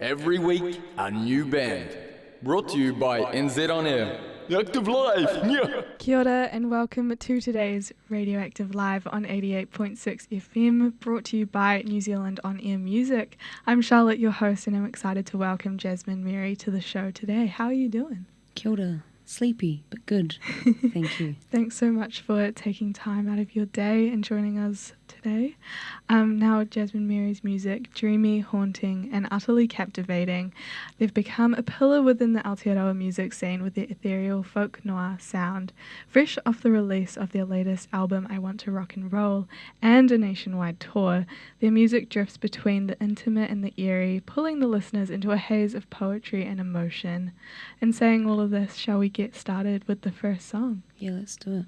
Every week, a new band. Brought to you by NZ On Air. Active Live! Yeah. Kia ora and welcome to today's Radioactive Live on 88.6 FM, brought to you by New Zealand On Air Music. I'm Charlotte, your host, and I'm excited to welcome Jazmine Mary to the show today. How are you doing? Kia ora. Sleepy, but good. Thank you. Thanks so much for taking time out of your day and joining us today. Now, Jazmine Mary's music, dreamy, haunting, and utterly captivating. They've become a pillar within the Aotearoa music scene with their ethereal folk noir sound. Fresh off the release of their latest album, I Want to Rock and Roll, and a nationwide tour, their music drifts between the intimate and the eerie, pulling the listeners into a haze of poetry and emotion. In saying all of this, shall we get started with the first song? Yeah, let's do it.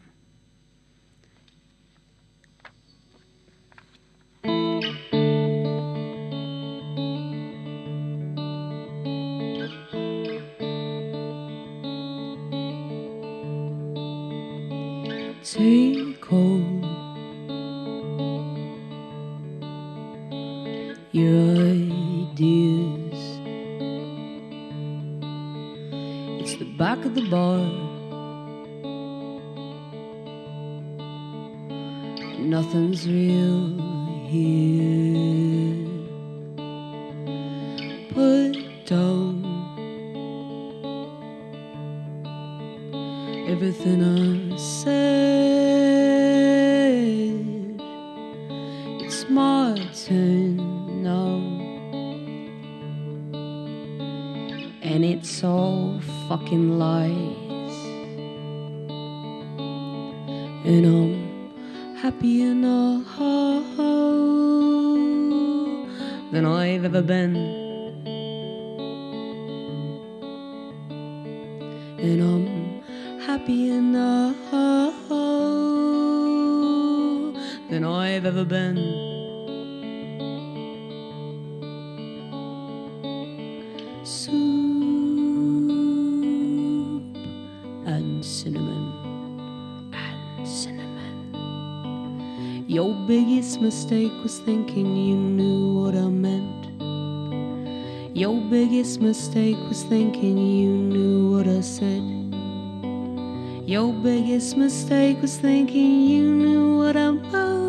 Take hold your ideas. It's the back of the bar. Nothing's real here. Put down everything I said. It's my turn now, and it's all fucking lies. And I'm happier now than I've ever been. And I'm happier now than I've ever been. Soup and cinnamon and cinnamon. Your biggest mistake was thinking you knew what I meant. Your biggest mistake was thinking you knew what I said. Your biggest mistake was thinking you knew what I meant.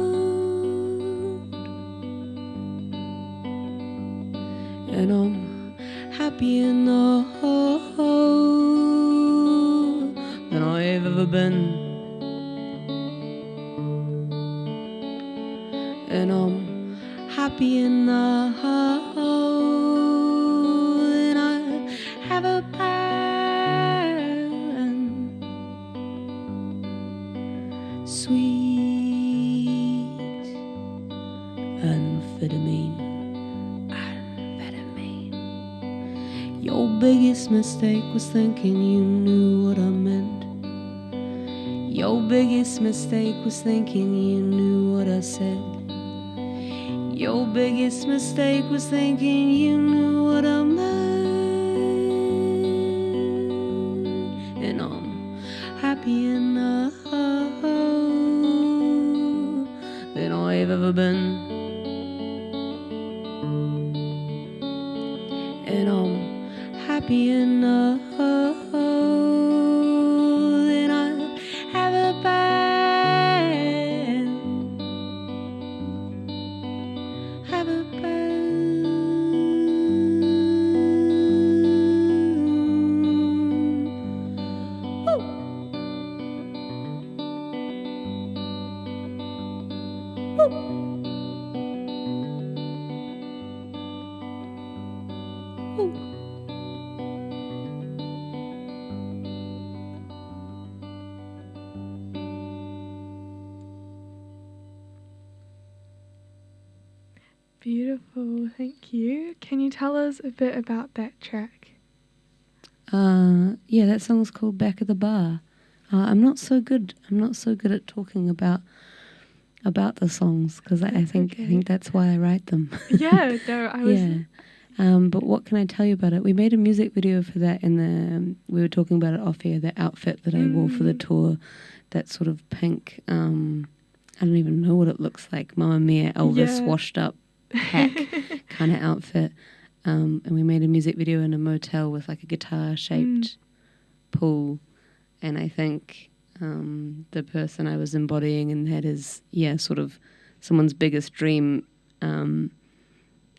And I'm happier now than I've ever been. And I'm happier now than I've ever been. Sweet amphetamine. Your biggest mistake was thinking you knew what I meant. Your biggest mistake was thinking you knew what I said. Your biggest mistake was thinking you knew what I meant. And I'm happier now than I've ever been. And I'm happier now than I've ever been. Ever been. Woo. Woo. Woo. Beautiful, thank you. Can you tell us a bit about that track? Yeah, that song's called Back of the Bar. I'm not so good at talking about the songs because I think that's why I write them. Yeah, no, I was. Yeah. But what can I tell you about it? We made a music video for that we were talking about it off air, the outfit that I wore for the tour, that sort of pink, I don't even know what it looks like, Mamma Mia, Elvis washed up hack kind of outfit. And we made a music video in a motel with like a guitar-shaped pool. And I think the person I was embodying in that is, sort of someone's biggest dream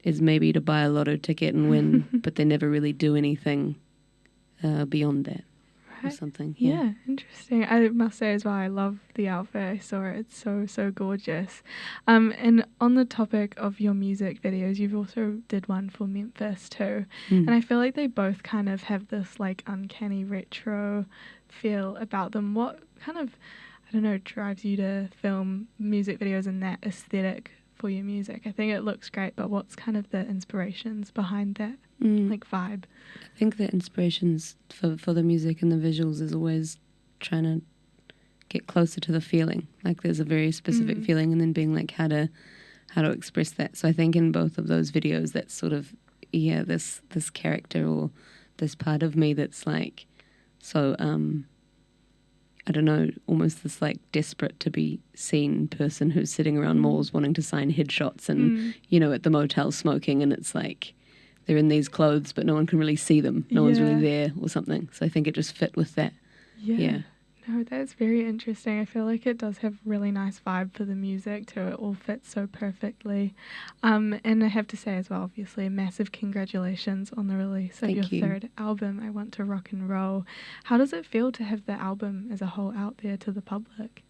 is maybe to buy a lotto ticket and win, but they never really do anything beyond that. Or something. Yeah, interesting. I must say as well, I love the outfit. I saw it. It's so gorgeous. And on the topic of your music videos, you've also did one for Memphis too. And I feel like they both kind of have this like uncanny retro feel about them. What kind of, I don't know, drives you to film music videos in that aesthetic for your music? I think it looks great, but what's kind of the inspirations behind that like vibe? I think the inspirations for the music and the visuals is always trying to get closer to the feeling. Like there's a very specific feeling, and then being like how to express that. So I think in both of those videos, that's sort of this character or this part of me that's like so I don't know, almost this like desperate to be seen person who's sitting around malls wanting to sign headshots and at the motel smoking, and it's like they're in these clothes, but no one can really see them. No one's really there or something. So I think it just fit with that. Yeah. No, that's very interesting. I feel like it does have really nice vibe for the music too. It all fits so perfectly. And I have to say as well, obviously, a massive congratulations on the release of your third album, I Want to Rock and Roll. How does it feel to have the album as a whole out there to the public?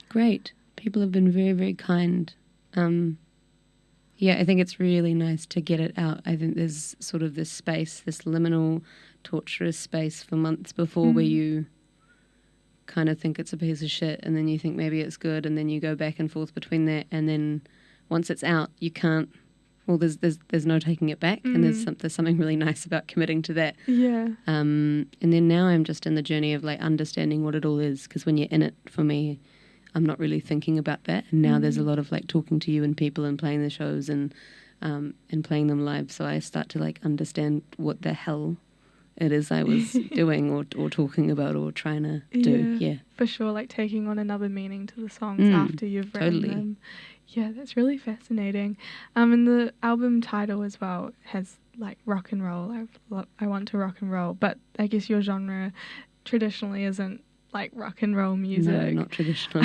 Great. People have been very, very kind. I think it's really nice to get it out. I think there's sort of this space, this liminal, torturous space for months before where you kind of think it's a piece of shit, and then you think maybe it's good, and then you go back and forth between that, and then once it's out, you can't. Well, there's no taking it back, and there's something really nice about committing to that. Yeah. And then now I'm just in the journey of like understanding what it all is, because when you're in it, for me, I'm not really thinking about that. And now there's a lot of like talking to you and people and playing the shows and playing them live. So I start to like understand what the hell it is I was doing or talking about or trying to do. Yeah, for sure. Like taking on another meaning to the songs after you've written them. Yeah, that's really fascinating. And the album title as well has like rock and roll. I want to rock and roll, but I guess your genre traditionally isn't like rock and roll music. No, not traditional.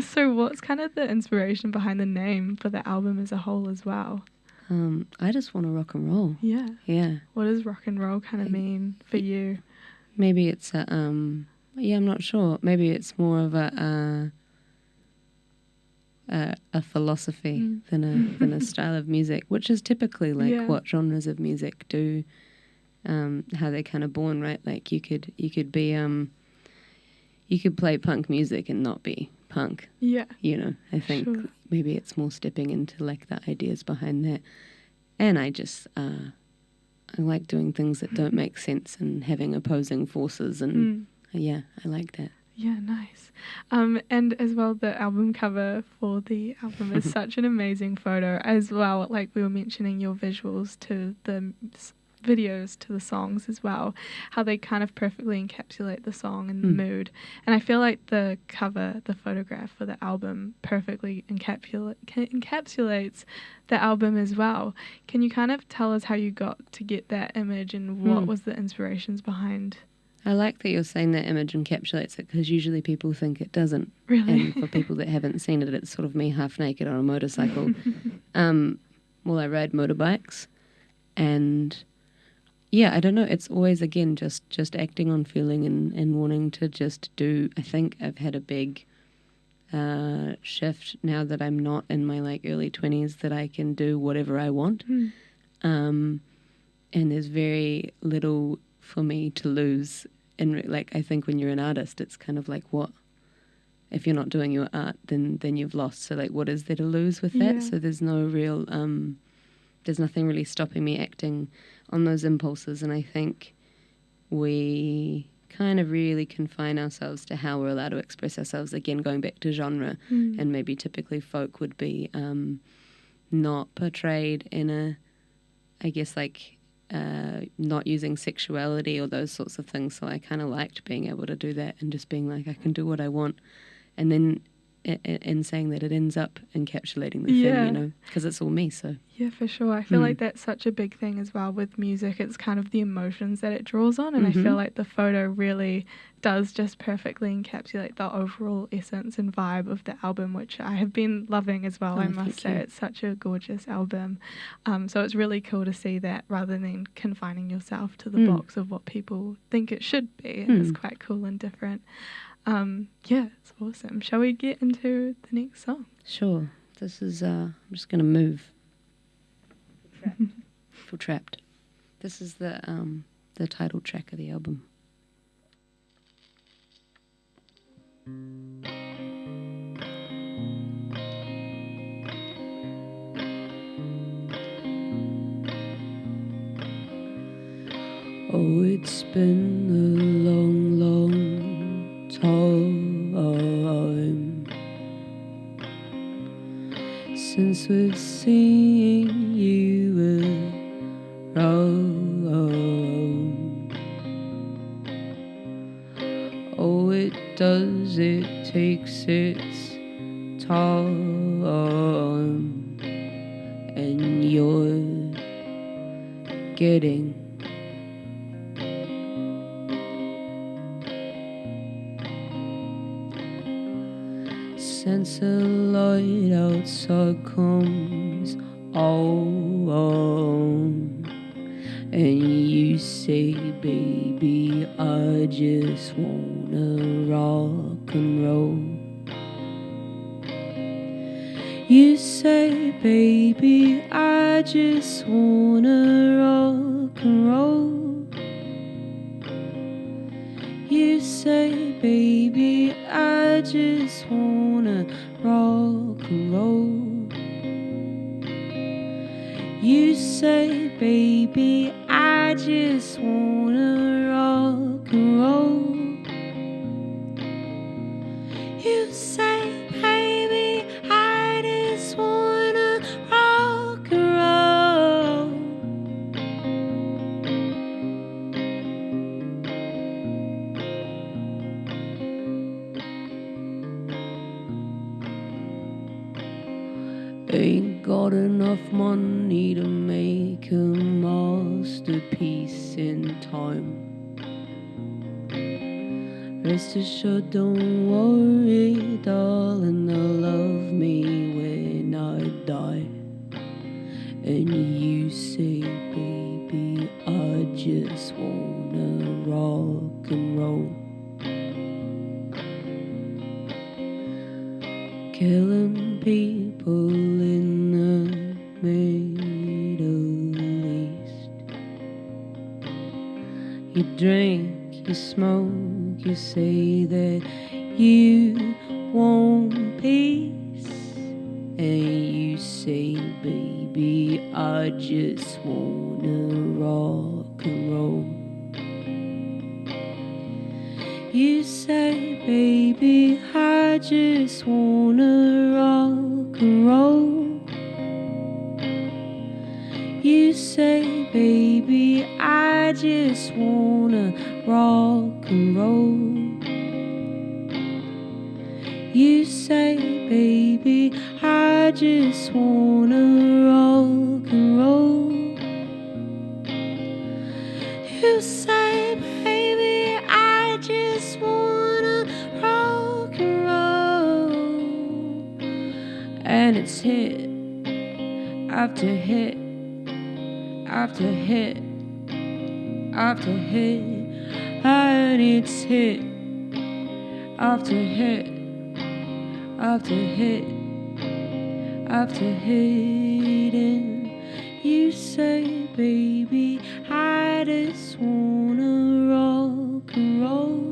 So what's kind of the inspiration behind the name for the album as a whole as well? I just want to rock and roll. Yeah. Yeah. What does rock and roll kind of mean for you? Maybe it's I'm not sure. Maybe it's more of a philosophy than a style of music, which is typically like what genres of music do, how they're kind of born, right? Like you could be you could play punk music and not be punk. Yeah. I think maybe it's more stepping into like the ideas behind that. And I just, I like doing things that don't make sense and having opposing forces. And I like that. Yeah, nice. And as well, the album cover for the album is such an amazing photo as well. Like we were mentioning your visuals to the videos to the songs as well, how they kind of perfectly encapsulate the song and the mood. And I feel like the cover, the photograph for the album perfectly encapsulates the album as well. Can you kind of tell us how you got to get that image and what was the inspirations behind? I like that you're saying that image encapsulates it, because usually people think it doesn't. Really? And for people that haven't seen it, it's sort of me half naked on a motorcycle. Well, I ride motorbikes, and I don't know. It's always, again, just acting on feeling and wanting to just do. I think I've had a big shift now that I'm not in my like early 20s, that I can do whatever I want. And there's very little for me to lose. And like, I think when you're an artist, it's kind of like, what if you're not doing your art, then you've lost. So like, what is there to lose with that? So there's no real there's nothing really stopping me acting on those impulses. And I think we kind of really confine ourselves to how we're allowed to express ourselves. Again, going back to genre, and maybe typically folk would be not portrayed in a, I guess, like not using sexuality or those sorts of things. So I kind of liked being able to do that and just being like, I can do what I want. And then in saying that, it ends up encapsulating the Yeah. thing, you know, because it's all me. So Yeah, for sure. I feel like that's such a big thing as well with music. It's kind of the emotions that it draws on, and I feel like the photo really does just perfectly encapsulate the overall essence and vibe of the album, which I have been loving as well, I must say. It's such a gorgeous album. So it's really cool to see that rather than confining yourself to the box of what people think it should be. It's quite cool and different. Yeah, it's awesome. Shall we get into the next song? Sure. This is, I'm just going to move. Feel trapped. This is the title track of the album. Oh, it's been a long, long time since we've seen you around. Oh, it does, it takes its time, and you're getting sense a light outside comes on, and you say, baby, I just wanna rock and roll. You say, baby, I just wanna rock and roll. You say, baby, I just wanna rock and roll. You say, baby, I just wanna rock and roll. You say, baby, I just wanna rock and roll. Ain't got enough money to make a masterpiece in time. Rest assured, don't worry, darling, they'll love me when I die. And you say, baby, I just wanna rock and roll. Killing people in the Middle East. You drink, you smoke, you say that you want peace, and you say, baby, I just wanna rock and roll. You say, baby, I just wanna rock and roll. You say, baby, I just wanna rock and roll. You say, baby, I just wanna rock and roll. You say, baby, I just wanna rock and roll. And it's hit after hit after hit after hit, and it's hit after hit after hit after hit. And you say, baby, I just wanna rock and roll.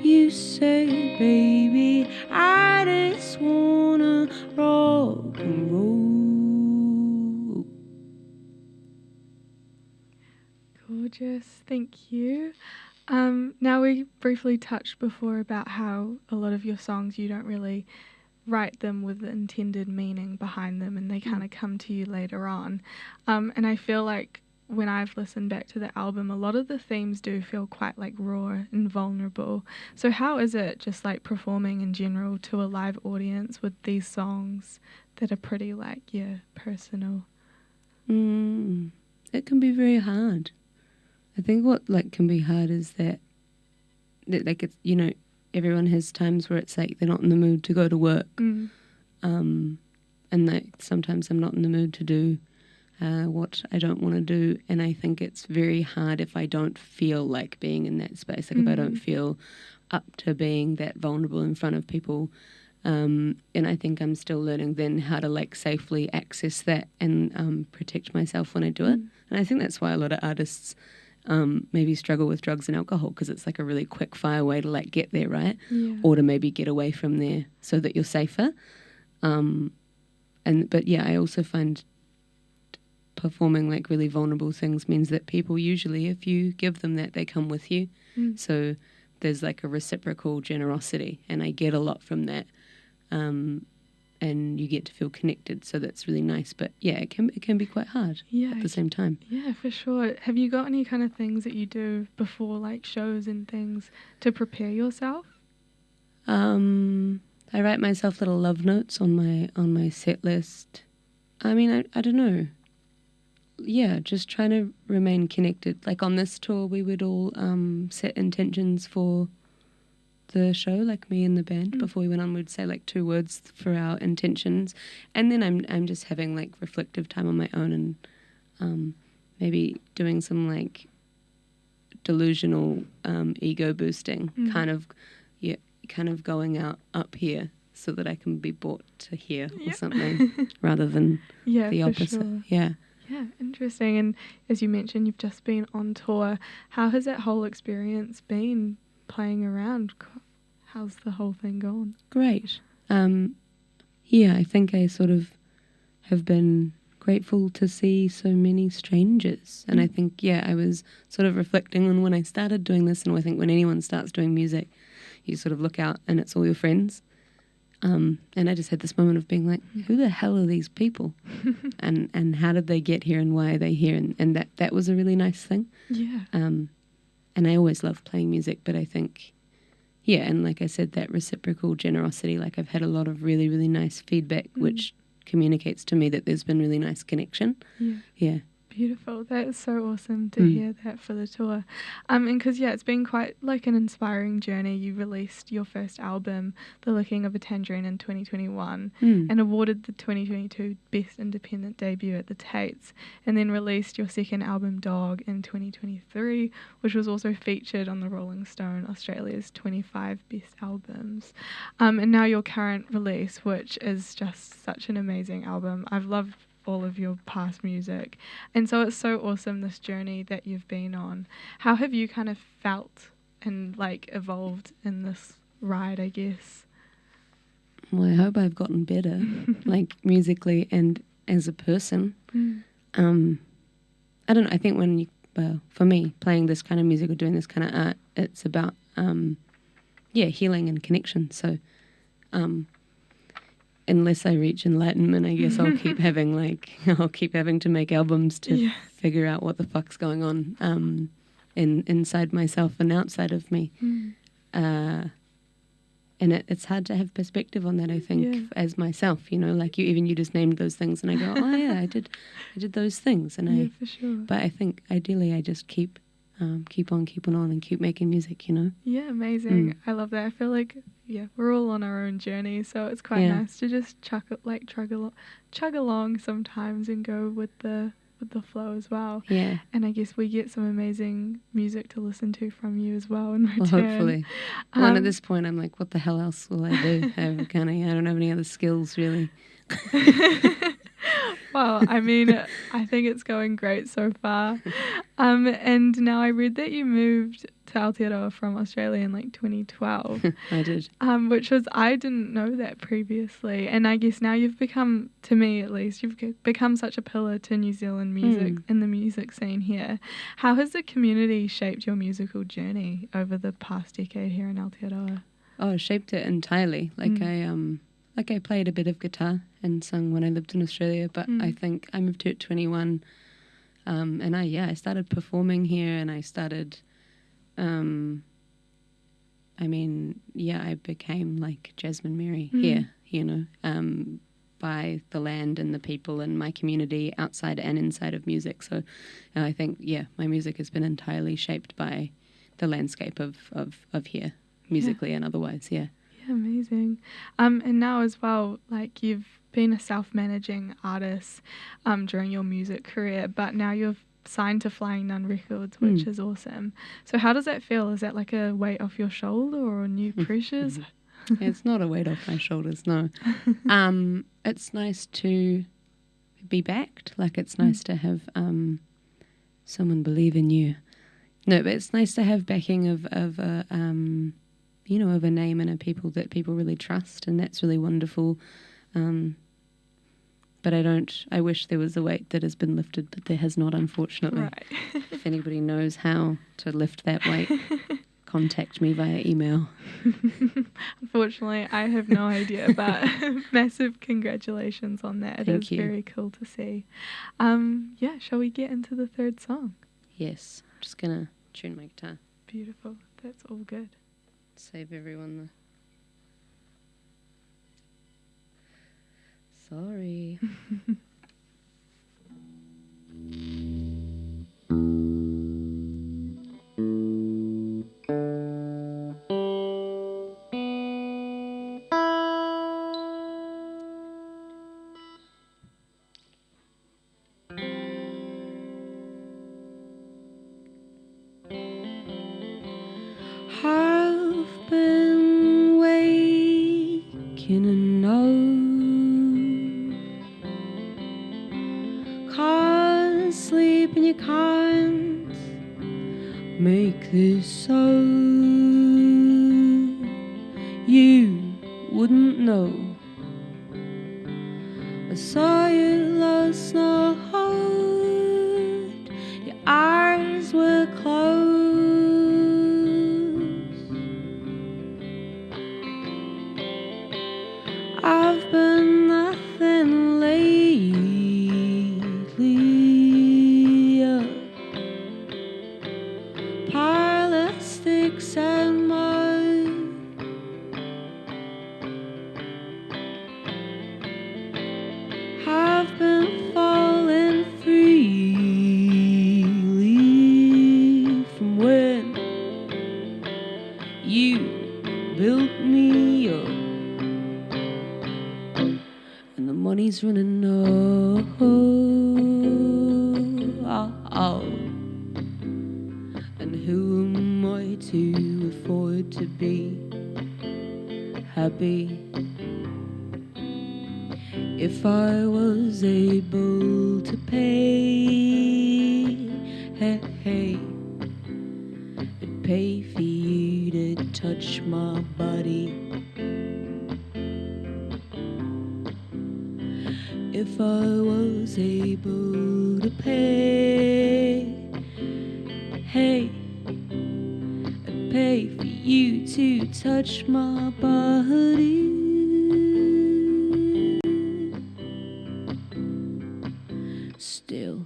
You say, baby, I just wanna rock and roll. Gorgeous, thank you. Now we briefly touched before about how a lot of your songs you don't really write them with the intended meaning behind them, and they kind of come to you later on. And I feel like when I've listened back to the album, a lot of the themes do feel quite like raw and vulnerable. So how is it just like performing in general to a live audience with these songs that are pretty like, personal? It can be very hard. I think what like can be hard is that like it's, you know, everyone has times where it's like they're not in the mood to go to work. And like sometimes I'm not in the mood to do what I don't want to do, and I think it's very hard if I don't feel like being in that space, like if I don't feel up to being that vulnerable in front of people. And I think I'm still learning then how to like safely access that and protect myself when I do it. And I think that's why a lot of artists maybe struggle with drugs and alcohol, because it's like a really quick fire way to like get there, right? Or to maybe get away from there so that you're safer. But yeah, I also find performing like really vulnerable things means that people usually, if you give them that, they come with you. So there's like a reciprocal generosity, and I get a lot from that. And you get to feel connected, so that's really nice. But yeah, it can be quite hard at the same time. Yeah, for sure. Have you got any kind of things that you do before like shows and things to prepare yourself? I write myself little love notes on my set list. I mean, I don't know. Yeah, just trying to remain connected. Like on this tour, we would all set intentions for the show, like me and the band. Before we went on, we'd say like 2 words for our intentions, and then I'm just having like reflective time on my own, and maybe doing some like delusional ego boosting, kind of going out up here so that I can be brought to here or something, rather than the opposite. Sure. Yeah, interesting. And as you mentioned, you've just been on tour. How has that whole experience been playing around? How's the whole thing gone? Great. I think I sort of have been grateful to see so many strangers. And I think, I was sort of reflecting on when I started doing this, and I think when anyone starts doing music, you sort of look out and it's all your friends. And I just had this moment of being like, who the hell are these people? and how did they get here, and why are they here? And that was a really nice thing. Yeah. And I always love playing music, but I think, and like I said, that reciprocal generosity, like I've had a lot of really, really nice feedback, which communicates to me that there's been really nice connection. Yeah. Beautiful. That is so awesome to hear that for the tour. And because, it's been quite like an inspiring journey. You released your first album, The Licking of a Tangerine, in 2021 and awarded the 2022 Best Independent Debut at the Tates, and then released your second album, Dog, in 2023, which was also featured on the Rolling Stone Australia's 25 Best Albums. And now your current release, which is just such an amazing album. I've loved all of your past music, and so it's so awesome, this journey that you've been on. How have you kind of felt and like evolved in this ride, I guess? Well, I hope I've gotten better, like musically and as a person. I don't know, I think for me, playing this kind of music or doing this kind of art, it's about healing and connection. So unless I reach enlightenment, I guess I'll keep having to make albums to figure out what the fuck's going on inside myself and outside of me. And it's hard to have perspective on that, I think, as myself, like you just named those things, and I go, oh yeah, I did those things, and for sure. But I think ideally I just keep on keeping on and keep making music, Yeah, amazing. I love that. I feel like we're all on our own journey, so it's quite nice to just chug along sometimes and go with the flow as well. Yeah. And I guess we get some amazing music to listen to from you as well in return. Well, hopefully. And at this point I'm like, what the hell else will I do? I don't have any other skills really. Well, I mean, I think it's going great so far. And now I read that you moved to Aotearoa from Australia in like 2012. I did. I didn't know that previously. And I guess now you've become, to me at least, you've become such a pillar to New Zealand music and the music scene here. How has the community shaped your musical journey over the past decade here in Aotearoa? Oh, it shaped it entirely. I played a bit of guitar and sung when I lived in Australia, but I think I moved here at 21 And I started performing here, and I started, I became like Jazmine Mary here, by the land and the people and my community outside and inside of music. So I think, my music has been entirely shaped by the landscape of here, musically and otherwise, Yeah, amazing. And now as well, like you've been a self-managing artist during your music career, but now you've signed to Flying Nun Records, which is awesome. So how does that feel? Is that like a weight off your shoulder or new pressures? It's not a weight off my shoulders, no. It's nice to be backed. Like, it's nice to have someone believe in you. No, but it's nice to have backing of a of a name and a people that people really trust, and that's really wonderful. But I wish there was a weight that has been lifted, but there has not, unfortunately. Right. If anybody knows how to lift that weight, contact me via email. Unfortunately, I have no idea, but massive congratulations on that. Thank you. Very cool to see. Shall we get into the third song? Yes, I'm just going to tune my guitar. Beautiful. That's all good. Save everyone the... Sorry. I've been waking and can't sleep and you can't make this so. You wouldn't know. I saw you last night. Your eyes were closed. I've been nothing lately. Pile of sticks and mud. I've been falling freely from when you built me up. And the money's running out. And who am I to afford to be happy? If I was able to pay, hey, I'd pay for you to touch my body. If I was able to pay, hey, I'd pay for you to touch my body. Still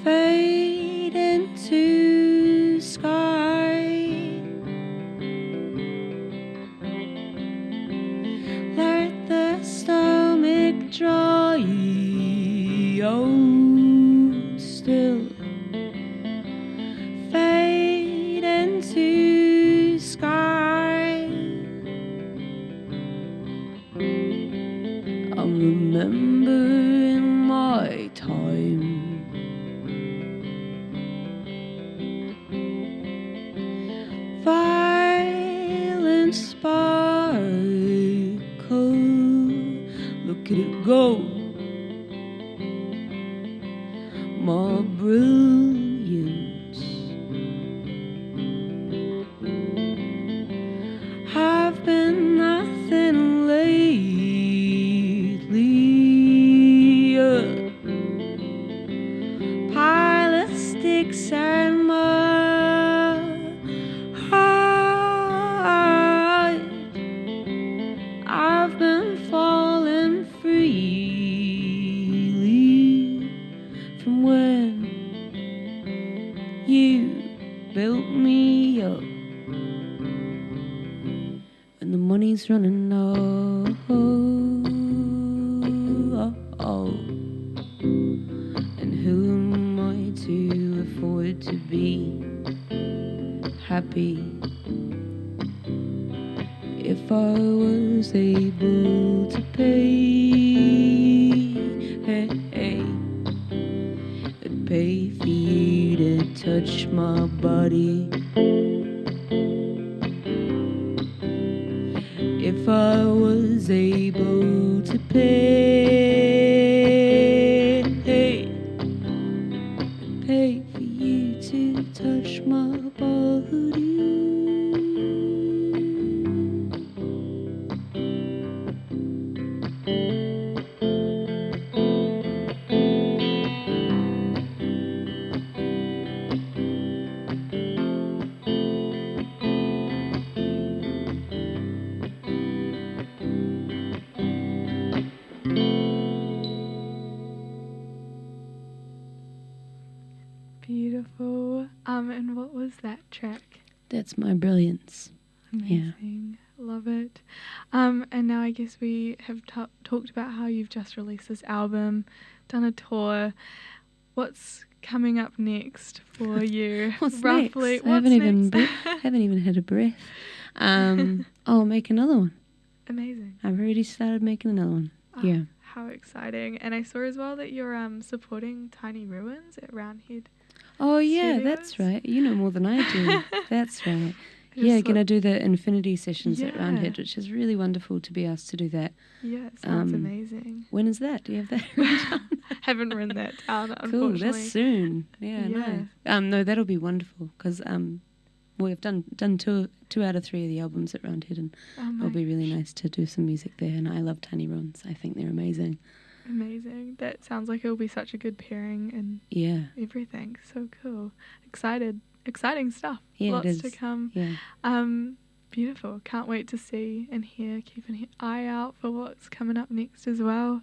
fade into sky. Let the stomach dry out. Still fade into sky. I'm remembering my time. Violent sparkle, look at it go. My brilliance. I've been nothing lately. Pile of sticks and mud. I've been falling freely from when you built me up, and the money's running out. And who am I to afford to be happy if I was able to pay for you to touch my body? If I was able to pay for you to touch my body. Beautiful. And what was that track? That's my brilliance. Amazing. Love it. And now I guess we have talked about how you've just released this album, done a tour. What's coming up next for you? What's roughly? next? What's Haven't even had a breath. I'll make another one. Amazing. I've already started making another one. Yeah. How exciting. And I saw as well that you're supporting Tiny Ruins at Roundhead. Oh yeah, Studios? that's right. You know more than I do. That's right. Yeah, gonna do the infinity sessions at Roundhead, which is really wonderful to be asked to do that. Yeah, it sounds amazing. When is that? Do you have that written down? Haven't written that down, Cool, unfortunately. that's soon. Yeah, nice. No, that'll be wonderful because we've done two out of 3 of the albums at Roundhead, and it'll be really nice to do some music there. And I love Tiny Ruins. I think they're amazing. Amazing. That sounds like it'll be such a good pairing and everything. So cool. Exciting stuff. Yeah, Lots it is. to come. Yeah. Beautiful. Can't wait to see and hear. Keep an eye out for what's coming up next as well.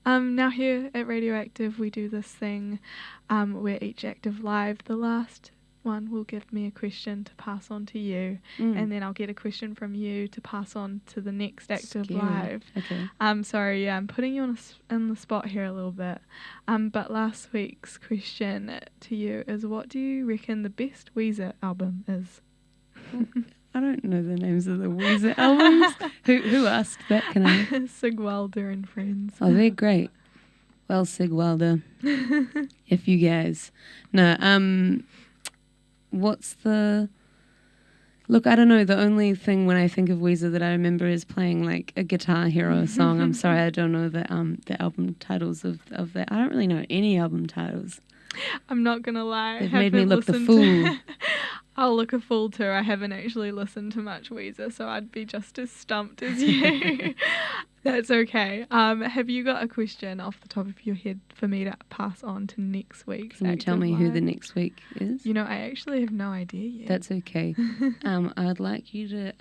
Now here at Radioactive we do this thing where each Active Live, the last one will give me a question to pass on to you, and then I'll get a question from you to pass on to the next Active Live. Okay. Sorry, I'm putting you on the spot here a little bit. But last week's question to you is, what do you reckon the best Weezer album is? I don't know the names of the Weezer albums. Who asked that? Can I? Sig Wilder and Friends. Oh, they're great. Well, Sig Wilder, if you guys. No, what's the... Look, I don't know. The only thing when I think of Weezer that I remember is playing like a Guitar Hero song. I'm sorry, I don't know the album titles of that. I don't really know any album titles. I'm not going to lie. They've made me look the fool. I'll look a fool too. I haven't actually listened to much Weezer, so I'd be just as stumped as you. That's okay. Have you got a question off the top of your head for me to pass on to next week's Can you tell me who the next week is? You know, I actually have no idea yet. That's okay. I'd like you to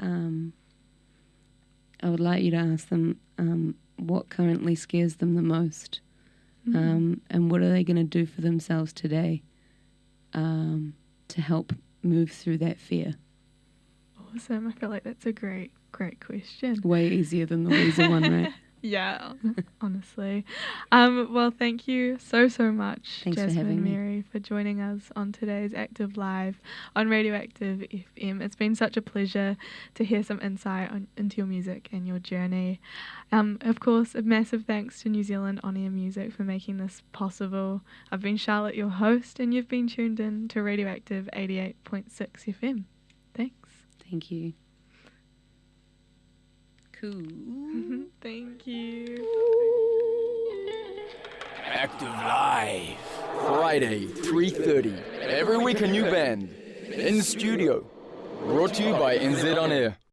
ask them what currently scares them the most, and what are they going to do for themselves today to help move through that fear. Awesome. I feel like that's a great question. Way easier than the Weezer one, right? Yeah, honestly. Well, thank you so much, Thanks for having Jazmine me. Mary, for joining us on today's Active Live on Radioactive FM. It's been such a pleasure to hear some insight into your music and your journey. Of course, a massive thanks to New Zealand On Air Music for making this possible. I've been Charlotte, your host, and you've been tuned in to Radioactive 88.6 FM. Thanks. Thank you. Cool. Thank you. Active Live. Friday, 3:30. Every week a new band. In studio. Brought to you by NZ On Air.